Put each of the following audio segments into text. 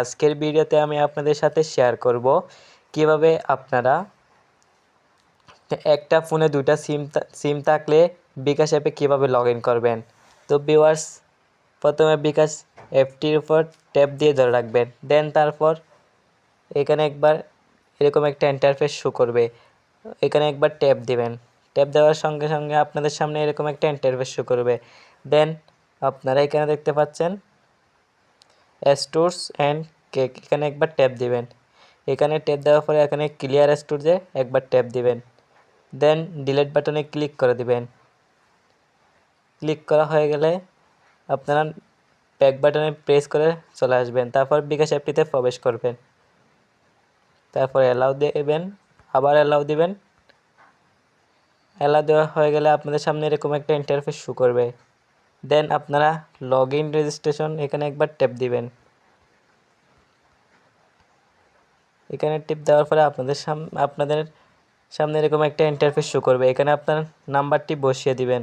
আজকের ভিডিওতে আমি আপনাদের সাথে শেয়ার করব কিভাবে আপনারা একটা ফোনে দুইটা সিম থাকলে বিকাশ অ্যাপে কীভাবে লগ ইন করবেন। তো ভিউয়ার্স, প্রথমে বিকাশ অ্যাপটির উপর ট্যাপ দিয়ে ধরে রাখবেন, দেন তারপর এখানে একবার এরকম একটা ইন্টারফেস শো করবে, এখানে একবার ট্যাপ দিবেন। ট্যাপ দেওয়ার সঙ্গে সঙ্গে আপনাদের সামনে এরকম একটা ইন্টারফেস শো করবে। দেন আপনারা এখানে দেখতে পাচ্ছেন স্টোরস অ্যান্ড কেক, এখানে একবার ট্যাপ দিবেন। এখানে ট্যাপ দেওয়ার পরে এখানে ক্লিয়ার স্টোরেজে একবার ট্যাপ দিবেন, দেন ডিলিট বাটনে ক্লিক করে দিবেন। ক্লিক করা হয়ে গেলে আপনারা ব্যাক বাটনে প্রেস করে চলে আসবেন, তারপর বিকাশ অ্যাপটিতে প্রবেশ করবেন, তারপর অ্যালাউ দেবেন, আবার অ্যালাউ দিবেন। অ্যালাউ দেওয়া হয়ে গেলে আপনাদের সামনে এরকম একটা ইন্টারফেস শো করবে। দেন আপনারা লগ ইন রেজিস্ট্রেশন এখানে একবার ট্যাপ দিবেন। এখানে টিপ দেওয়ার পরে আপনাদের সামনে এরকম একটা ইন্টারফেস শো করবে, এখানে আপনার নাম্বারটি বসিয়ে দিবেন।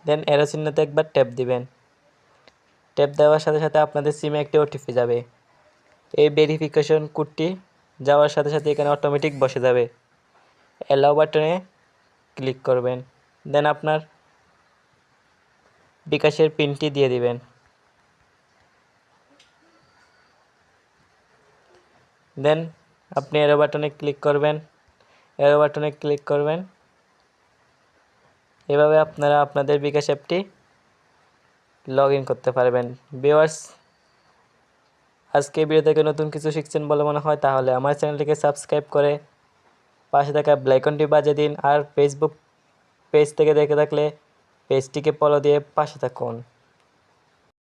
দেন এরো চিহ্নতে একবার ট্যাপ দিবেন। ট্যাপ দেওয়ার সাথে সাথে আপনাদের সিমে একটি ওটিপি যাবে। এই ভেরিফিকেশন কোডটি যাওয়ার সাথে সাথে এখানে অটোমেটিক বসে যাবে। অ্যালাউ বাটনে ক্লিক করবেন, দেন আপনার বিকাশের পিনটি দিয়ে দিবেন। দেন আপনি অ্যারো বাটনে ক্লিক করবেন, এভাবে আপনারা আপনাদের বিকাশ অ্যাপটি লগ ইন করতে পারবেন। ভিউয়ার্স, আজকে ভিডিও থেকে নতুন কিছু শিখছেন বলে মনে হয়, তাহলে আমার চ্যানেলটিকে সাবস্ক্রাইব করে পাশে থাকা বেল আইকনটি বাজিয়ে দিন। আর ফেসবুক পেজ থেকে দেখে থাকলে পেজটিকে ফলো দিয়ে পাশে থাকুন।